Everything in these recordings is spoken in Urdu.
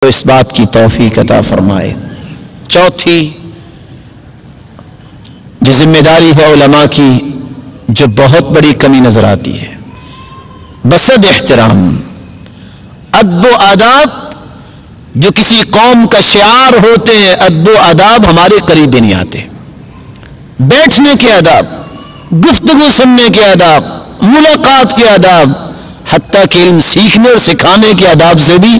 تو اس بات کی توفیق عطا فرمائے۔ چوتھی جو ذمہ داری ہے علماء کی، جو بہت بڑی کمی نظر آتی ہے، بسد احترام، ادب و آداب جو کسی قوم کا شعار ہوتے ہیں، ادب و آداب ہمارے قریب بھی نہیں آتے۔ بیٹھنے کے آداب، گفتگو سننے کے آداب، ملاقات کے آداب، حتیٰ کہ علم سیکھنے اور سکھانے کے آداب سے بھی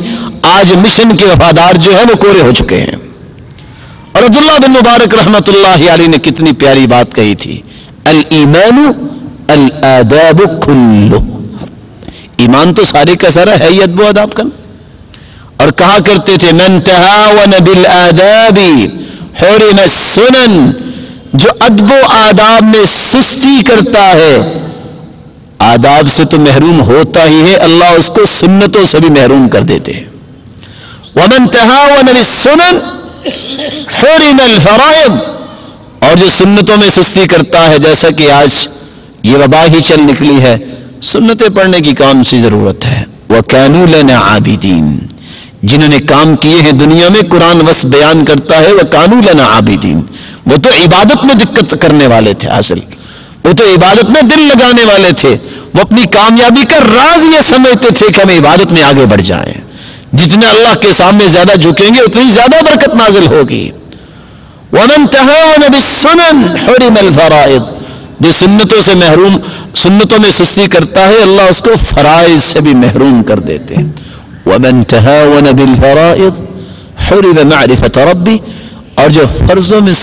آج مشن کے وفادار جو ہیں وہ کورے ہو چکے ہیں۔ اور عبداللہ بن مبارک رحمت اللہ علیہ نے کتنی پیاری بات کہی تھی، الایمان الآداب کلہ، ایمان تو سارے کا سارا ہے ہی ادب و آداب کا۔ اور کہا کرتے تھے من تہاون بالآداب حرم السنن، جو ادب و آداب میں سستی کرتا ہے آداب سے تو محروم ہوتا ہی ہے، اللہ اس کو سنتوں سے بھی محروم کر دیتے ہیں۔ ومن تہاون بالسنن حرم الفرائض، اور جو سنتوں میں سستی کرتا ہے، جیسا کہ آج یہ وبا ہی چل نکلی ہے، سنتیں پڑھنے کی کون سی ضرورت ہے؟ وَكَانُوا لَنَا عَابِدِينَ، جنہوں نے کام کیے ہیں دنیا میں، قرآن بس بیان کرتا ہے وَكَانُوا لَنَا عَابِدِينَ، وہ تو عبادت میں دقت کرنے والے تھے، اصل وہ تو عبادت میں دل لگانے والے تھے، وہ اپنی کامیابی کا راز یہ سمجھتے تھے کہ ہم عبادت میں آگے بڑھ جائیں، جتنے اللہ کے سامنے زیادہ جھکیں گے اتنی زیادہ برکت نازل ہوگی۔ وَمَن تَهَاوَنَ بِالسُّنَنِ حُرِمَ الْفَرَائِض، جو سنتوں سے محروم، سنتوں میں سستی کرتا ہے اللہ اس کو فرائض سے بھی محروم کر دیتے ہیں۔ وَمَن تَهَاوَنَ بِالْفَرَائِض حُرِمَ مَعْرِفَةَ رَبِّهِ، اور جو فرضوں میں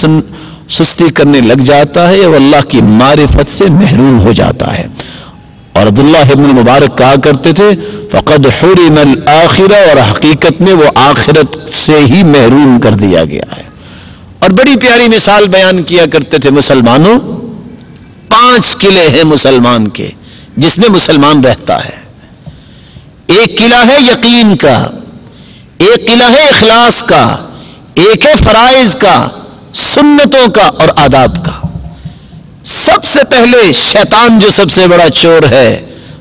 سستی کرنے لگ جاتا ہے وہ اللہ کی معرفت سے محروم ہو جاتا ہے۔ اور عبداللہ ابن مبارک کہا کرتے تھے فقد حرم الآخرہ، اور حقیقت میں وہ آخرت سے ہی محروم کر دیا گیا ہے۔ اور بڑی پیاری مثال بیان کیا کرتے تھے، مسلمانوں 5 قلعے ہیں مسلمان کے جس میں مسلمان رہتا ہے۔ ایک قلعہ ہے یقین کا، ایک قلعہ ہے اخلاص کا، ایک ہے فرائض کا، سنتوں کا اور آداب کا۔ سب سے پہلے شیطان جو سب سے بڑا چور ہے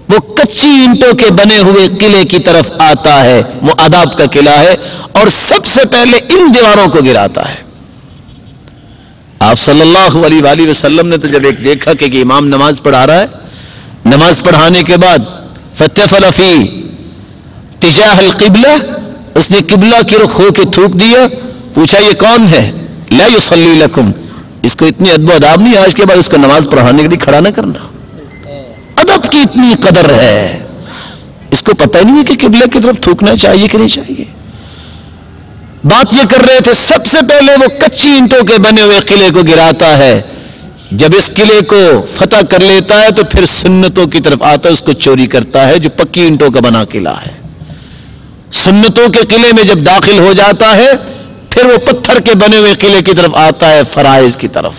وہ کچی اینٹوں کے بنے ہوئے قلعے کی طرف آتا ہے، وہ آداب کا قلعہ ہے، اور سب سے پہلے ان دیواروں کو گراتا ہے۔ آپ صلی اللہ علیہ وآلہ وسلم نے تو جب ایک دیکھا کہ امام نماز پڑھا رہا ہے، نماز پڑھانے کے بعد فتفل فی تجاہ القبلہ، اس نے قبلہ کی رخ ہو کے تھوک دیا، پوچھا یہ کون ہے؟ لا یصلی لکم، اس کو اتنی ادب و آداب نہیں، آج کے بعد اس کو نماز پڑھانے کے لیے کھڑا نہ کرنا۔ ادب کی اتنی قدر ہے، اس کو پتہ نہیں ہے کہ قبلہ کی طرف تھوکنا چاہیے کہ نہیں چاہیے۔ بات یہ کر رہے تھے سب سے پہلے وہ کچی اینٹوں کے بنے ہوئے قلعے کو گراتا ہے، جب اس قلعے کو فتح کر لیتا ہے تو پھر سنتوں کی طرف آتا ہے، اس کو چوری کرتا ہے جو پکی اینٹوں کا بنا قلعہ ہے۔ سنتوں کے قلعے میں جب داخل ہو جاتا ہے پھر وہ پتھر کے بنے ہوئے قلعے کی طرف آتا ہے، فرائض کی طرف۔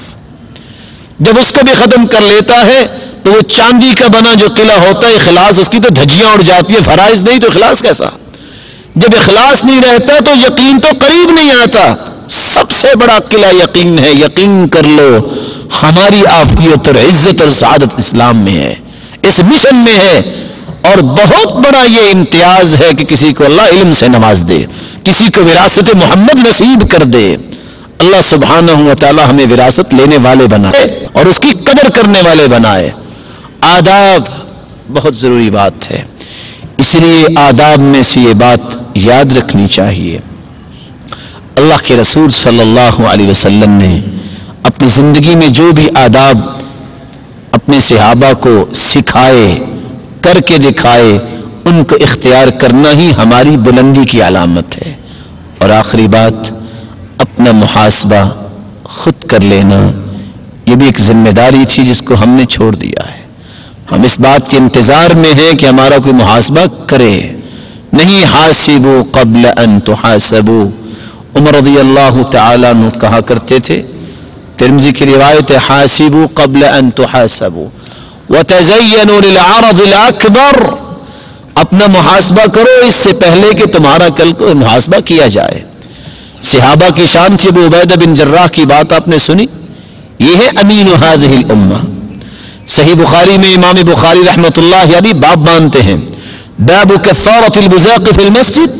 جب اس کو بھی ختم کر لیتا ہے تو وہ چاندی کا بنا جو قلعہ ہوتا ہے اخلاص، اس کی تو دھجیاں اڑ جاتی ہے، فرائض نہیں تو اخلاص کیسا؟ جب اخلاص نہیں رہتا تو یقین تو قریب نہیں آتا۔ سب سے بڑا قلعہ یقین ہے، یقین کر لو ہماری عافیت اور عزت اور سعادت اسلام میں ہے، اس مشن میں ہے۔ اور بہت بڑا یہ امتیاز ہے کہ کسی کو اللہ علم سے نواز دے، کسی کو وراثت محمد نصیب کر دے۔ اللہ سبحانہ و تعالی ہمیں وراثت لینے والے بنائے اور اس کی قدر کرنے والے بنائے۔ آداب بہت ضروری بات ہے، اس لیے آداب میں سے یہ بات یاد رکھنی چاہیے۔ اللہ کے رسول صلی اللہ علیہ وسلم نے اپنی زندگی میں جو بھی آداب اپنے صحابہ کو سکھائے، کر کے دکھائے، ان کو اختیار کرنا ہی ہماری بلندی کی علامت ہے۔ اور آخری بات، اپنا محاسبہ خود کر لینا، یہ بھی ایک ذمہ داری تھی جس کو ہم نے چھوڑ دیا ہے۔ ہم اس بات کے انتظار میں ہیں کہ ہمارا کوئی محاسبہ کرے، نہیں حاسبوا قبل ان تحاسبوا۔ عمر رضی اللہ تعالیٰ عنہ کہا کرتے تھے، ترمذی کی روایت ہے، حاسبوا قبل ان تحاسبوا وتزینوا للعرض الاکبر، اپنا محاسبہ کرو اس سے پہلے کہ تمہارا کل کو محاسبہ کیا جائے۔ صحابہ کی شان تھی، ابو عبیدہ بن جراح کی بات آپ نے سنی، یہ ہے امین هذه الامہ۔ صحیح بخاری میں امام بخاری رحمۃ اللہ علیہ باب مانتے ہیں، باب کفارۃ البزاق فی المسجد